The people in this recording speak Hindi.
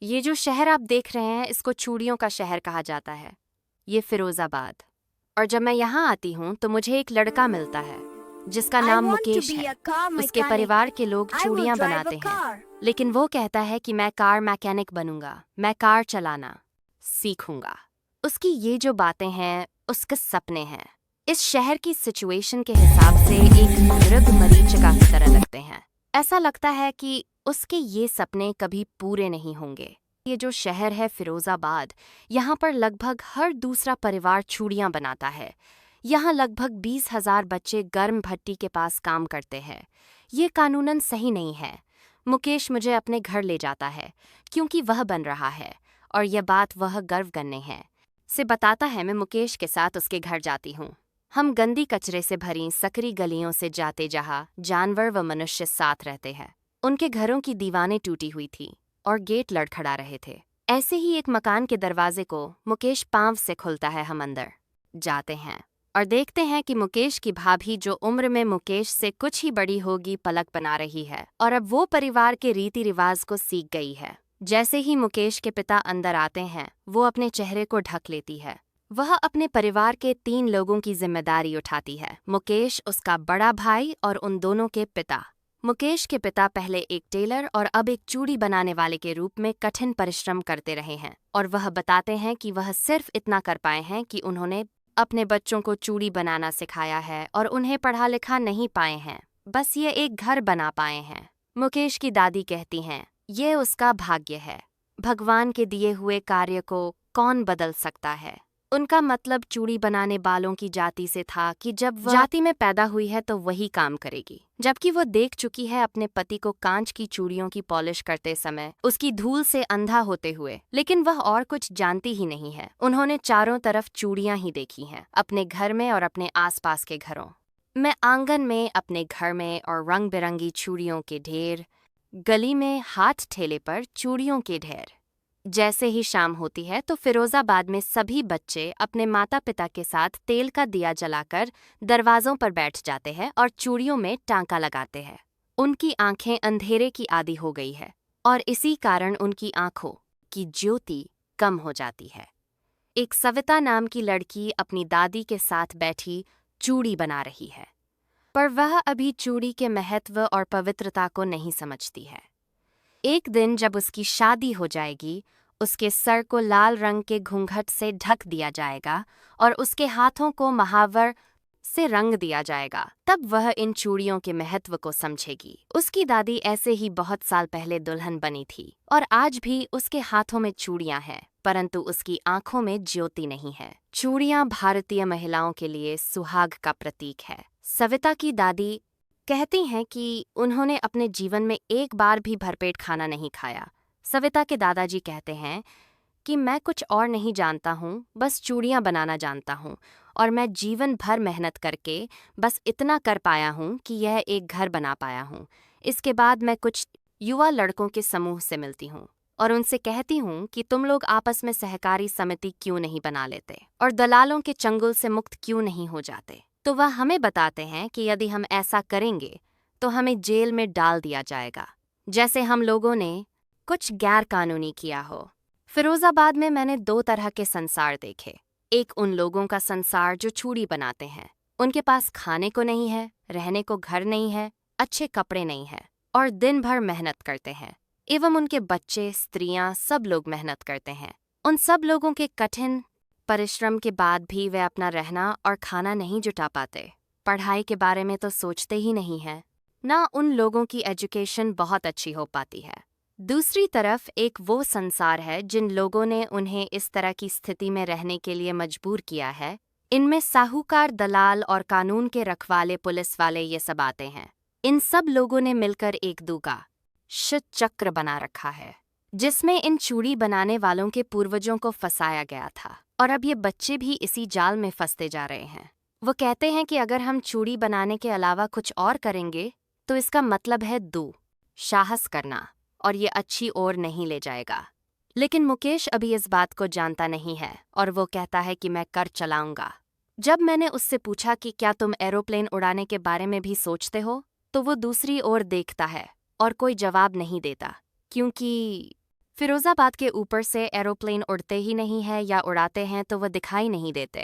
ये जो शहर आप देख रहे हैं इसको चूड़ियों का शहर कहा जाता है। ये फिरोजाबाद। और जब मैं यहाँ आती हूँ तो मुझे एक लड़का मिलता है जिसका I नाम want to मुकेश be है। a car उसके mechanic. परिवार के लोग I will चूड़ियाँ drive a बनाते हैं, car. लेकिन वो कहता है कि मैं कार मैकेनिक बनूंगा, मैं कार चलाना सीखूंगा। उसकी ये जो बातें हैं उसके सपने हैं इस शहर की सिचुएशन के हिसाब से एक मृग मरीचिका की तरह लगते हैं। ऐसा लगता है कि उसके ये सपने कभी पूरे नहीं होंगे। ये जो शहर है फिरोजाबाद, यहाँ पर लगभग हर दूसरा परिवार चूड़ियाँ बनाता है। यहाँ लगभग 20,000 बच्चे गर्म भट्टी के पास काम करते हैं। ये कानूनन सही नहीं है। मुकेश मुझे अपने घर ले जाता है क्योंकि वह बन रहा है और यह बात वह गर्व करने है से बताता है। मैं मुकेश के साथ उसके घर जाती हूँ। हम गंदी कचरे से भरी सकरी गलियों से जाते जहाँ जानवर व मनुष्य साथ रहते हैं। उनके घरों की दीवारें टूटी हुई थी और गेट लड़खड़ा रहे थे। ऐसे ही एक मकान के दरवाजे को मुकेश पांव से खुलता है। हम अंदर जाते हैं और देखते हैं कि मुकेश की भाभी, जो उम्र में मुकेश से कुछ ही बड़ी होगी, पलक बना रही है और अब वो परिवार के रीति रिवाज को सीख गई है। जैसे ही मुकेश के पिता अंदर आते हैं वो अपने चेहरे को ढक लेती है। वह अपने परिवार के 3 लोगों की जिम्मेदारी उठाती है, मुकेश, उसका बड़ा भाई और उन दोनों के पिता। मुकेश के पिता पहले एक टेलर और अब एक चूड़ी बनाने वाले के रूप में कठिन परिश्रम करते रहे हैं और वह बताते हैं कि वह सिर्फ इतना कर पाए हैं कि उन्होंने अपने बच्चों को चूड़ी बनाना सिखाया है और उन्हें पढ़ा लिखा नहीं पाए हैं, बस ये एक घर बना पाए हैं। मुकेश की दादी कहती हैं, ये उसका भाग्य है। भगवान के दिए हुए कार्य को कौन बदल सकता है। उनका मतलब चूड़ी बनाने वालों की जाति से था कि जब वह जाति में पैदा हुई है तो वही काम करेगी, जबकि वो देख चुकी है अपने पति को कांच की चूड़ियों की पॉलिश करते समय उसकी धूल से अंधा होते हुए, लेकिन वह और कुछ जानती ही नहीं है। उन्होंने चारों तरफ चूड़ियां ही देखी हैं, अपने घर में और अपने आसपास के घरों में, आंगन में, अपने घर में, और रंग बिरंगी चूड़ियों के ढेर, गली में, हाथ ठेले पर चूड़ियों के ढेर। जैसे ही शाम होती है तो फिरोजाबाद में सभी बच्चे अपने माता पिता के साथ तेल का दिया जलाकर दरवाजों पर बैठ जाते हैं और चूड़ियों में टांका लगाते हैं। उनकी आंखें अंधेरे की आदी हो गई है और इसी कारण उनकी आंखों की ज्योति कम हो जाती है। एक सविता नाम की लड़की अपनी दादी के साथ बैठी चूड़ी बना रही है, पर वह अभी चूड़ी के महत्व और पवित्रता को नहीं समझती है। एक दिन जब उसकी शादी हो जाएगी, उसके सर को लाल रंग के घूंघट से ढक दिया जाएगा और उसके हाथों को महावर से रंग दिया जाएगा, तब वह इन चूड़ियों के महत्व को समझेगी। उसकी दादी ऐसे ही बहुत साल पहले दुल्हन बनी थी और आज भी उसके हाथों में चूड़ियां हैं, परंतु उसकी आंखों में ज्योति नहीं है। चूड़ियां भारतीय महिलाओं के लिए सुहाग का प्रतीक है। सविता की दादी कहती हैं कि उन्होंने अपने जीवन में एक बार भी भरपेट खाना नहीं खाया। सविता के दादाजी कहते हैं कि मैं कुछ और नहीं जानता हूँ, बस चूड़ियाँ बनाना जानता हूँ और मैं जीवन भर मेहनत करके बस इतना कर पाया हूँ कि यह एक घर बना पाया हूँ। इसके बाद मैं कुछ युवा लड़कों के समूह से मिलती हूँ और उनसे कहती हूँ कि तुम लोग आपस में सहकारी समिति क्यों नहीं बना लेते और दलालों के चंगुल से मुक्त क्यों नहीं हो जाते। तो वह हमें बताते हैं कि यदि हम ऐसा करेंगे तो हमें जेल में डाल दिया जाएगा, जैसे हम लोगों ने कुछ गैर कानूनी किया हो। फिरोजाबाद में मैंने 2 तरह के संसार देखे। एक उन लोगों का संसार जो चूड़ी बनाते हैं, उनके पास खाने को नहीं है, रहने को घर नहीं है, अच्छे कपड़े नहीं है और दिन भर मेहनत करते हैं, एवं उनके बच्चे, स्त्रियां, सब लोग मेहनत करते हैं। उन सब लोगों के कठिन परिश्रम के बाद भी वे अपना रहना और खाना नहीं जुटा पाते। पढ़ाई के बारे में तो सोचते ही नहीं है, ना उन लोगों की एजुकेशन बहुत अच्छी हो पाती है। दूसरी तरफ एक वो संसार है जिन लोगों ने उन्हें इस तरह की स्थिति में रहने के लिए मजबूर किया है। इनमें साहूकार, दलाल और कानून के रखवाले, पुलिस वाले, ये सब आते हैं। इन सब लोगों ने मिलकर एक दूगा शित चक्र बना रखा है, जिसमें इन चूड़ी बनाने वालों के पूर्वजों को फंसाया गया था और अब ये बच्चे भी इसी जाल में फंसते जा रहे हैं। वो कहते हैं कि अगर हम चूड़ी बनाने के अलावा कुछ और करेंगे तो इसका मतलब है साहस करना और ये अच्छी ओर नहीं ले जाएगा। लेकिन मुकेश अभी इस बात को जानता नहीं है और वो कहता है कि मैं कर चलाऊंगा। जब मैंने उससे पूछा कि क्या तुम एरोप्लेन उड़ाने के बारे में भी सोचते हो, तो वो दूसरी ओर देखता है और कोई जवाब नहीं देता, क्योंकि फिरोजाबाद के ऊपर से एरोप्लेन उड़ते ही नहीं है या उड़ाते हैं तो वह दिखाई नहीं देते।